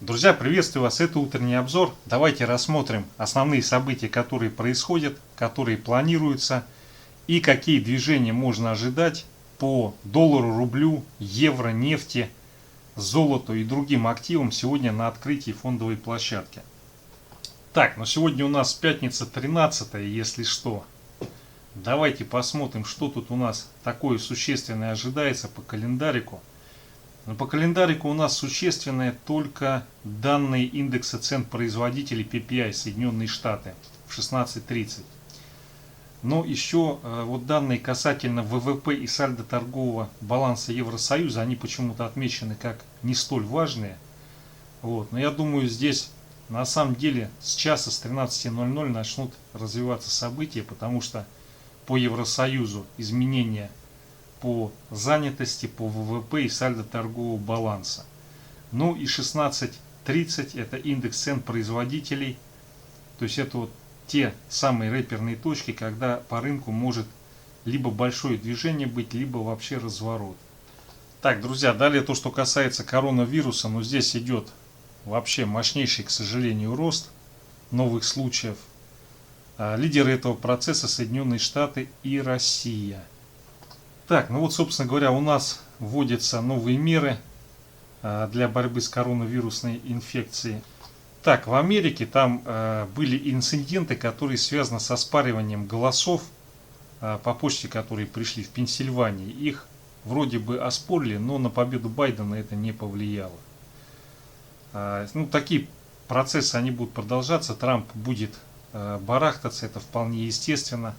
Друзья, приветствую вас! Это утренний обзор. Давайте рассмотрим основные события, которые происходят, которые планируются и какие движения можно ожидать по доллару, рублю, евро, нефти, золоту и другим активам сегодня на открытии фондовой площадки. Так, но сегодня у нас пятница 13, если что. Давайте посмотрим, что тут у нас такое существенное ожидается по календарику. Но по календарику у нас существенные только данные индекса цен производителей PPI Соединенные Штаты в 16:30. Но еще вот данные касательно ВВП и сальдо торгового баланса Евросоюза, они почему-то отмечены как не столь важные. Вот. Но я думаю, здесь на самом деле с часа с 13:00 начнут развиваться события, потому что по Евросоюзу изменения по занятости, по ВВП и сальдо торгового баланса. Ну и 16:30 это индекс цен производителей. То есть это вот те самые реперные точки, когда по рынку может либо большое движение быть, либо вообще разворот. Так, друзья, далее то, что касается коронавируса, но здесь идет вообще мощнейший, к сожалению, рост новых случаев. Лидеры этого процесса Соединенные Штаты и Россия. Так, ну вот, собственно говоря, у нас вводятся новые меры для борьбы с коронавирусной инфекцией. Так, в Америке там были инциденты, которые связаны с оспариванием голосов по почте, которые пришли в Пенсильвании. Их вроде бы оспорили, но на победу Байдена это не повлияло. Ну, такие процессы, они будут продолжаться. Трамп будет барахтаться, это вполне естественно.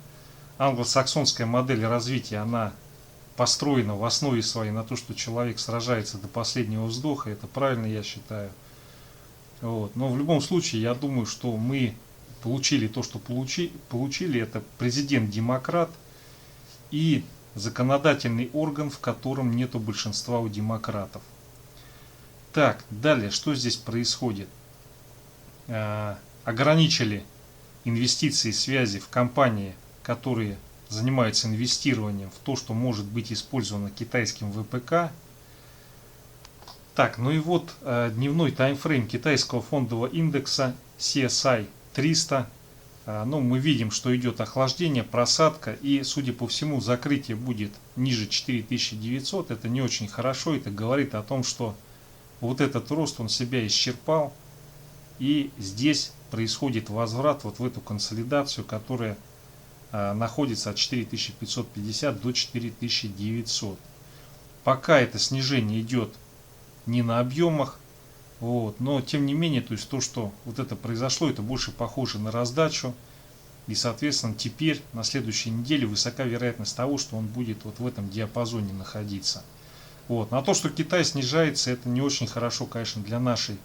Англосаксонская модель развития, она построена в основе своей на то, что человек сражается до последнего вздоха. Это правильно, я считаю. Вот. Но в любом случае, я думаю, что мы получили то, что получили. Это президент-демократ и законодательный орган, в котором нету большинства у демократов. Так, далее, что здесь происходит? Ограничили инвестиции, связи в компании, которые занимаются инвестированием в то, что может быть использовано китайским ВПК. Так, ну и вот дневной таймфрейм китайского фондового индекса CSI 300. Ну, мы видим, что идет охлаждение, просадка, и, судя по всему, закрытие будет ниже 4900. Это не очень хорошо, это говорит о том, что вот этот рост, он себя исчерпал, и здесь происходит возврат вот в эту консолидацию, которая находится от 4550 до 4900. Пока это снижение идет не на объемах, вот, но тем не менее, то есть то, что вот это произошло, это больше похоже на раздачу, и соответственно теперь на следующей неделе высока вероятность того, что он будет вот в этом диапазоне находиться. Вот. На то, что Китай снижается, это не очень хорошо, конечно, для нашей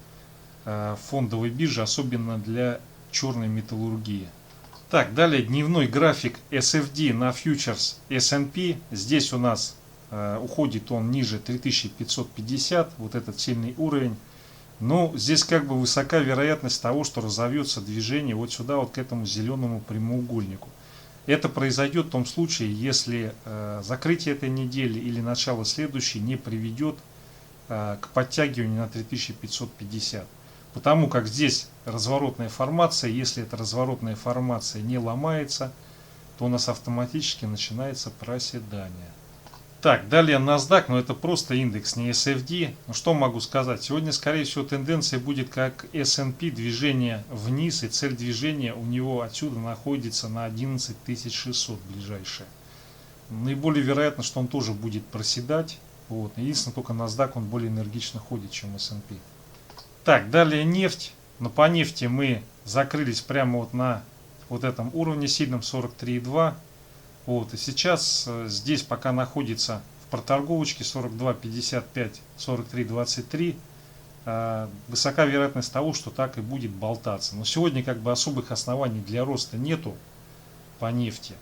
фондовой биржи, особенно для черной металлургии. Так, далее дневной график SFD на фьючерс S&P. Здесь у нас уходит он ниже 3550, вот этот сильный уровень. Но здесь как бы высока вероятность того, что разовьется движение вот сюда, вот к этому зеленому прямоугольнику. Это произойдет в том случае, если закрытие этой недели или начало следующей не приведет к подтягиванию на 3550. Потому как здесь разворотная формация, если эта разворотная формация не ломается, то у нас автоматически начинается проседание. Так, далее NASDAQ, но это просто индекс, не SFD. Ну что могу сказать? Сегодня, скорее всего, тенденция будет как S&P, движение вниз, и цель движения у него отсюда находится на 11600 ближайшее. Наиболее вероятно, что он тоже будет проседать. Вот. Единственное, только NASDAQ он более энергично ходит, чем S&P. Так, далее нефть. Но по нефти мы закрылись прямо вот на вот этом уровне сильном 43,2. Вот, и сейчас здесь пока находится в проторговочке 42,55, 43,23. Высока вероятность того, что так и будет болтаться. Но сегодня как бы особых оснований для роста нету по нефти.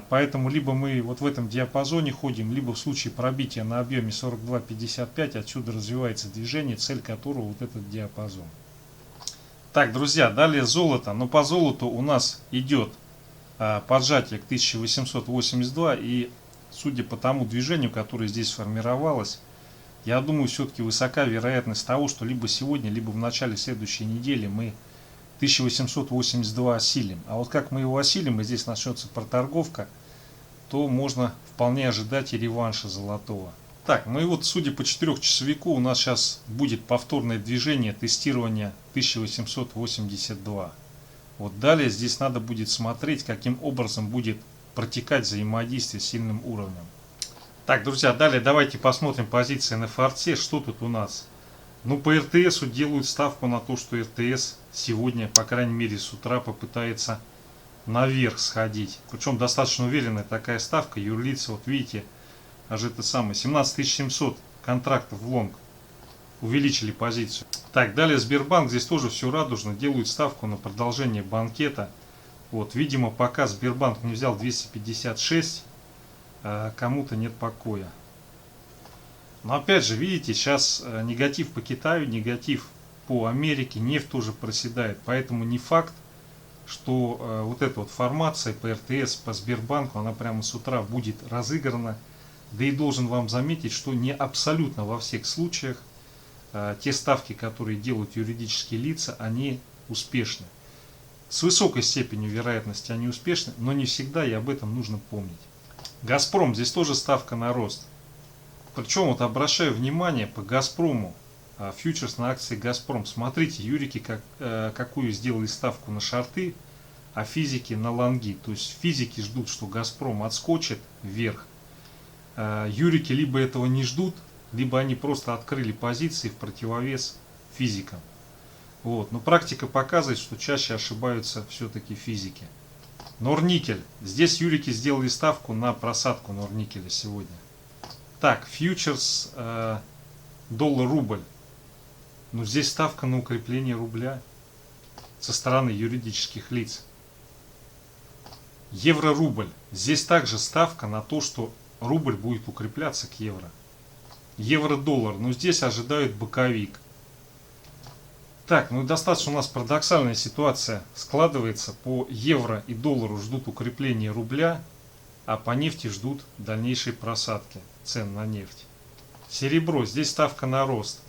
Поэтому либо мы вот в этом диапазоне ходим, либо в случае пробития на объеме 42,55 отсюда развивается движение, цель которого вот этот диапазон. Так, друзья, далее золото. Но по золоту у нас идет поджатие к 1882, и судя по тому движению, которое здесь сформировалось, я думаю, все-таки высока вероятность того, что либо сегодня, либо в начале следующей недели мы 1882 осилим. А вот как мы его осилим, и здесь начнется проторговка, то можно вполне ожидать и реванша золотого. Так, ну и вот судя по 4-часовику, у нас сейчас будет повторное движение тестирования 1882. Вот далее здесь надо будет смотреть, каким образом будет протекать взаимодействие с сильным уровнем. Так, друзья, далее давайте посмотрим позиции на форте. Что тут у нас? Ну, по РТСу делают ставку на то, что РТС сегодня, по крайней мере, с утра попытается наверх сходить. Причем достаточно уверенная такая ставка. Юрлица, вот видите, аж это самое, 17700 контрактов в лонг. Увеличили позицию. Так, далее Сбербанк. Здесь тоже все радужно. Делают ставку на продолжение банкета. Вот, видимо, пока Сбербанк не взял 256, кому-то нет покоя. Но опять же, видите, сейчас негатив по Китаю, негатив по Америке, нефть тоже проседает. Поэтому не факт, что вот эта вот формация по РТС, по Сбербанку, она прямо с утра будет разыграна. Да и должен вам заметить, что не абсолютно во всех случаях те ставки, которые делают юридические лица, они успешны. С высокой степенью вероятности они успешны, но не всегда, и об этом нужно помнить. Газпром, здесь тоже ставка на рост. Причем вот обращаю внимание по Газпрому, фьючерс на акции Газпром. Смотрите, юрики какую сделали ставку на шорты, а физики на лонги. То есть физики ждут, что Газпром отскочит вверх. Юрики либо этого не ждут, либо они просто открыли позиции в противовес физикам. Вот. Но практика показывает, что чаще ошибаются все-таки физики. Норникель. Здесь юрики сделали ставку на просадку Норникеля сегодня. Так, фьючерс доллар-рубль. Но здесь ставка на укрепление рубля со стороны юридических лиц. Евро-рубль. Здесь также ставка на то, что рубль будет укрепляться к евро. Евро-доллар. Но здесь ожидают боковик. Так, ну достаточно у нас парадоксальная ситуация складывается. По евро и доллару ждут укрепления рубля, а по нефти ждут дальнейшей просадки цен на нефть. Серебро, здесь ставка на рост.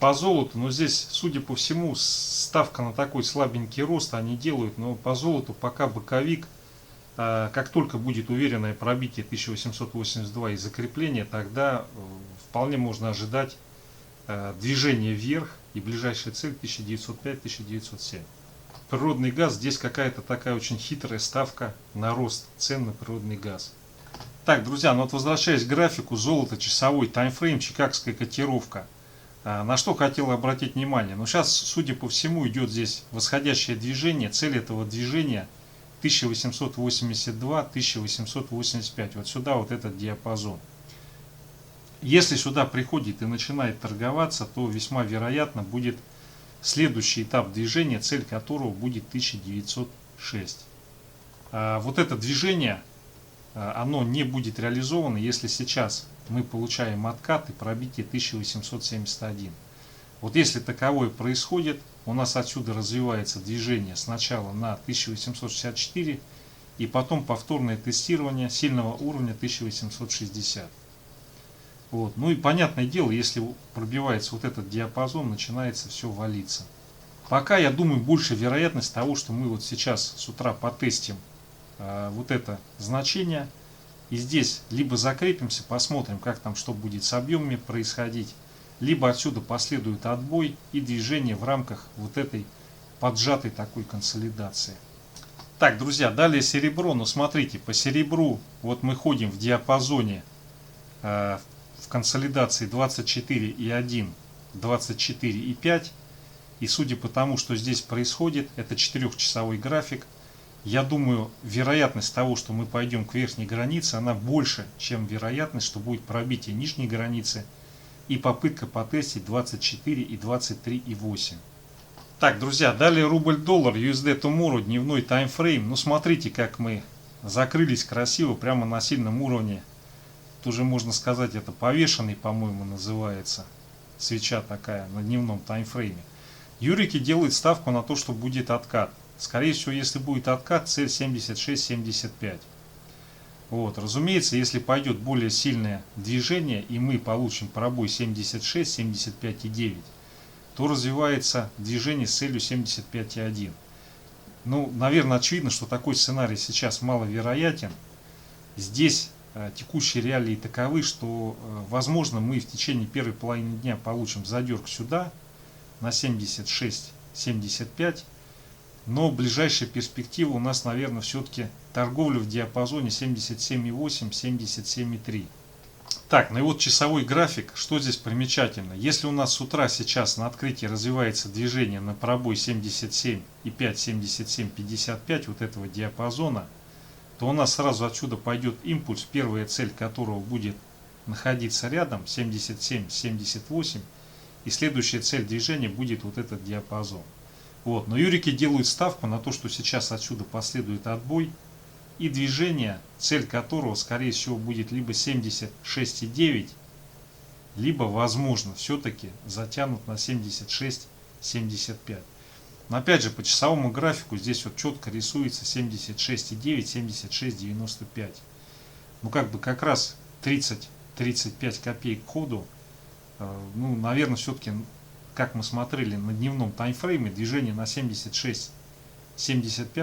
По золоту, но здесь, судя по всему, ставка на такой слабенький рост они делают, но по золоту пока боковик. Как только будет уверенное пробитие 1882 и закрепление, тогда вполне можно ожидать движение вверх, и ближайшая цель 1905-1907. Природный газ, здесь какая-то такая очень хитрая ставка на рост цен на природный газ. Так, друзья, ну вот возвращаясь к графику, золото, часовой таймфрейм, чикагская котировка. На что хотел обратить внимание? Ну сейчас, судя по всему, идет здесь восходящее движение. Цель этого движения 1882-1885. Вот сюда вот этот диапазон. Если сюда приходит и начинает торговаться, то весьма вероятно будет следующий этап движения, цель которого будет 1906. Вот это движение, оно не будет реализовано, если сейчас мы получаем откат и пробитие 1871. Вот если таковое происходит, у нас отсюда развивается движение сначала на 1864 и потом повторное тестирование сильного уровня 1860. Вот. Ну и понятное дело, если пробивается вот этот диапазон, начинается все валиться. Пока, я думаю, больше вероятность того, что мы вот сейчас с утра потестим вот это значение. И здесь либо закрепимся, посмотрим, как там что будет с объемами происходить, либо отсюда последует отбой и движение в рамках вот этой поджатой такой консолидации. Так, друзья, далее серебро. Но смотрите, по серебру вот мы ходим в диапазоне в консолидации 24,1, 24,5. И судя по тому, что здесь происходит, это 4-часовой график, я думаю, вероятность того, что мы пойдем к верхней границе, она больше, чем вероятность, что будет пробитие нижней границы и попытка потестить 24 и 23,8. Так, друзья, далее рубль-доллар, USD Tomorrow, дневной таймфрейм. Ну, смотрите, как мы закрылись красиво, прямо на сильном уровне. Тоже можно сказать, это повешенный, по-моему, называется. Свеча такая на дневном таймфрейме. Юрики делают ставку на то, что будет откат. Скорее всего, если будет откат, цель 76-75. Вот, разумеется, если пойдет более сильное движение и мы получим пробой 76, 75,9, то развивается движение с целью 75,1. Ну, наверное, очевидно, что такой сценарий сейчас маловероятен. Здесь текущие реалии таковы, что, возможно, мы в течение первой половины дня получим задерг сюда на 76-75, но ближайшая перспектива у нас, наверное, все-таки торговля в диапазоне 77,8-77,3. Так, ну и вот часовой график, что здесь примечательно. Если у нас с утра сейчас на открытии развивается движение на пробой 77,5-77,55 вот этого диапазона, то у нас сразу отсюда пойдет импульс, первая цель которого будет находиться рядом, 77-78, и следующая цель движения будет вот этот диапазон. Вот. Но юрики делают ставку на то, что сейчас отсюда последует отбой, и движение, цель которого, скорее всего, будет либо 76,9, либо, возможно, все-таки затянут на 76,75. Но опять же, по часовому графику здесь вот четко рисуется 76,9, 76,95. Ну, как раз 30-35 копеек к ходу. Ну, наверное, все-таки, как мы смотрели на дневном таймфрейме, движение на 76-75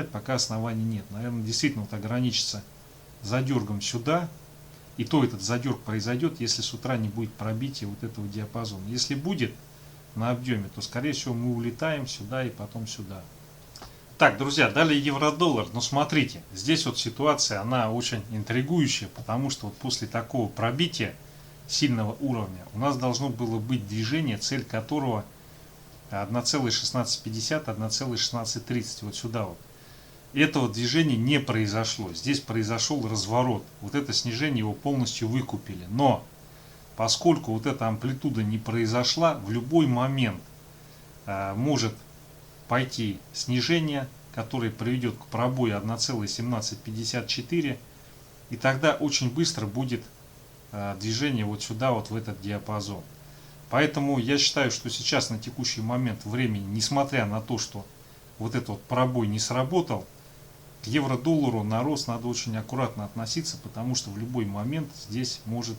пока оснований нет. Наверное, действительно вот ограничится задергом сюда. И то этот задерг произойдет, если с утра не будет пробития вот этого диапазона. Если будет на объеме, то скорее всего мы улетаем сюда и потом сюда. Так, друзья, далее евро-доллар. Но смотрите, здесь вот ситуация, она очень интригующая, потому что вот после такого пробития сильного уровня у нас должно было быть движение, цель которого 1,1650, 1,1630, вот сюда вот. Этого движения не произошло. Здесь произошел разворот. Вот это снижение его полностью выкупили. Но поскольку вот эта амплитуда не произошла, в любой момент может пойти снижение, которое приведет к пробою 1,1754, и тогда очень быстро будет движение вот сюда, вот в этот диапазон. Поэтому я считаю, что сейчас на текущий момент времени, несмотря на то, что вот этот вот пробой не сработал, к евро-доллару на рост надо очень аккуратно относиться, потому что в любой момент здесь может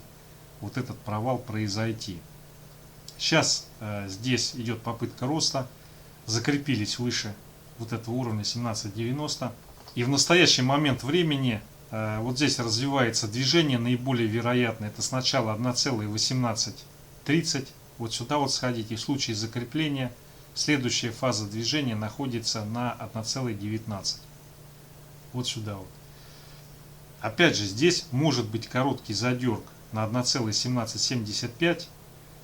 вот этот провал произойти. Сейчас здесь идет попытка роста, закрепились выше вот этого уровня 17.90, и в настоящий момент времени вот здесь развивается движение наиболее вероятное. Это сначала 1,1830, вот сюда вот сходить, и в случае закрепления следующая фаза движения находится на 1,19. Вот сюда вот. Опять же, здесь может быть короткий задерг на 1,1775,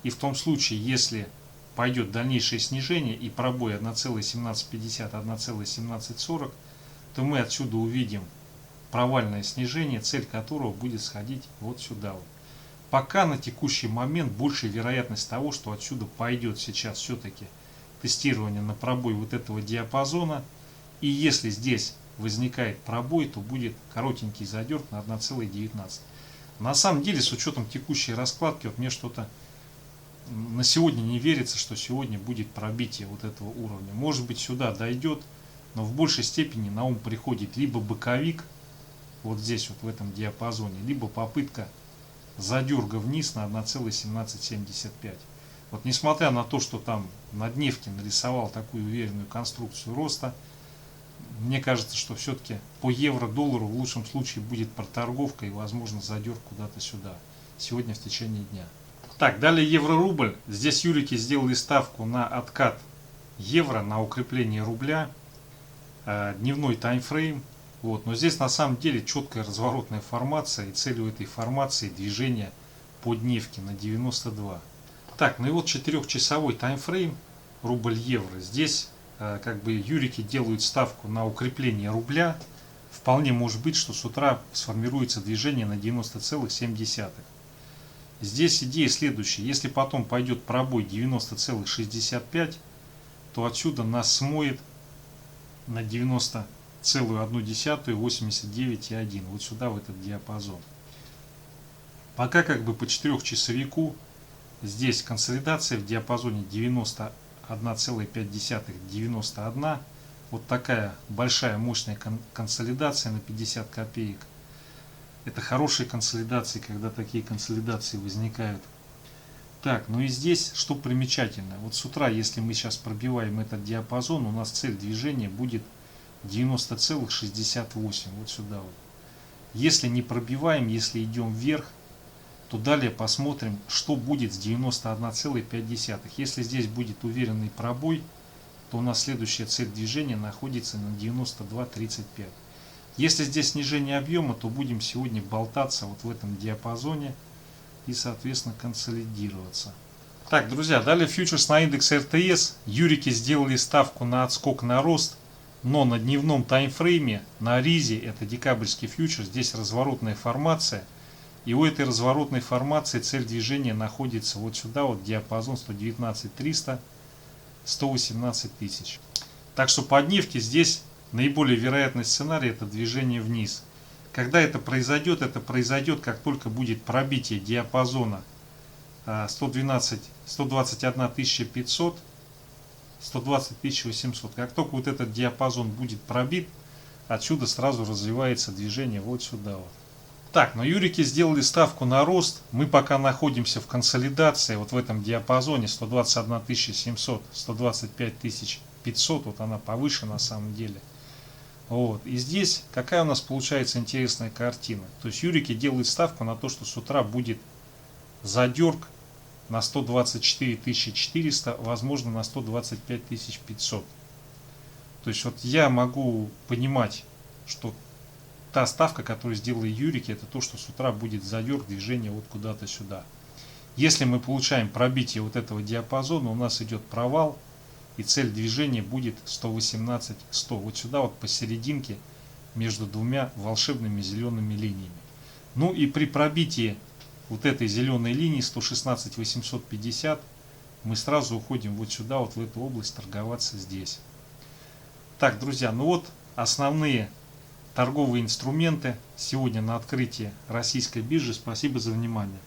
и в том случае, если пойдет дальнейшее снижение и пробой 1,1750, 1,1740, то мы отсюда увидим провальное снижение, цель которого будет сходить вот сюда вот. Пока на текущий момент большая вероятность того, что отсюда пойдет сейчас все-таки тестирование на пробой вот этого диапазона, и если здесь возникает пробой, то будет коротенький задерг на 1,19. На самом деле, с учетом текущей раскладки, вот мне что-то на сегодня не верится, что сегодня будет пробитие вот этого уровня. Может быть, сюда дойдет, но в большей степени на ум приходит либо боковик, вот здесь вот в этом диапазоне, либо попытка задерга вниз на 1,1775. Вот несмотря на то, что там на дневке нарисовал такую уверенную конструкцию роста, мне кажется, что все-таки по евро-доллару в лучшем случае будет проторговка и, возможно, задерг куда-то сюда. Сегодня в течение дня. Так, далее евро-рубль. Здесь юрики сделали ставку на откат евро, на укрепление рубля. Дневной таймфрейм. Вот. Но здесь на самом деле четкая разворотная формация. И целью этой формации движение по дневке на 92. Так, ну и вот 4-часовой таймфрейм рубль-евро. Здесь как бы юрики делают ставку на укрепление рубля. Вполне может быть, что с утра сформируется движение на 90,7. Здесь идея следующая. Если потом пойдет пробой 90,65, то отсюда нас смоет на 90,1, 89,1. Вот сюда, в этот диапазон. Пока как бы по 4-часовику здесь консолидация в диапазоне 91,5-91. Вот такая большая мощная консолидация на 50 копеек. Это хорошие консолидации, когда такие консолидации возникают. Так, ну и здесь что примечательно. Вот с утра, если мы сейчас пробиваем этот диапазон, у нас цель движения будет 90,68. Вот сюда вот. Если не пробиваем, если идем вверх, то далее посмотрим, что будет с 91,5. Если здесь будет уверенный пробой, то у нас следующая цель движения находится на 92,35. Если здесь снижение объема, то будем сегодня болтаться вот в этом диапазоне и, соответственно, консолидироваться. Так, друзья, далее фьючерс на индекс РТС. Юрики сделали ставку на отскок на рост, но на дневном таймфрейме, на ризе, это декабрьский фьючерс, здесь разворотная формация. И у этой разворотной формации цель движения находится вот сюда, вот диапазон 119 300, 118 тысяч. Так что по дневке здесь наиболее вероятный сценарий — это движение вниз. Когда это произойдет как только будет пробитие диапазона 121 500, 120 800. Как только вот этот диапазон будет пробит, отсюда сразу развивается движение вот сюда вот. Так, но юрики сделали ставку на рост. Мы пока находимся в консолидации вот в этом диапазоне 121 700, 125 500. Вот она повыше на самом деле. Вот. И здесь какая у нас получается интересная картина. То есть юрики делают ставку на то, что с утра будет задерг на 124 400, возможно на 125 500. То есть вот я могу понимать, что та ставка, которую сделали юрики, это то, что с утра будет задерг движения вот куда-то сюда. Если мы получаем пробитие вот этого диапазона, у нас идет провал, и цель движения будет 118 100. Вот сюда вот посерединке между двумя волшебными зелеными линиями. Ну и при пробитии вот этой зеленой линии 116 850 мы сразу уходим вот сюда, вот в эту область, торговаться здесь. Так, друзья, ну вот основные торговые инструменты сегодня на открытии российской биржи. Спасибо за внимание.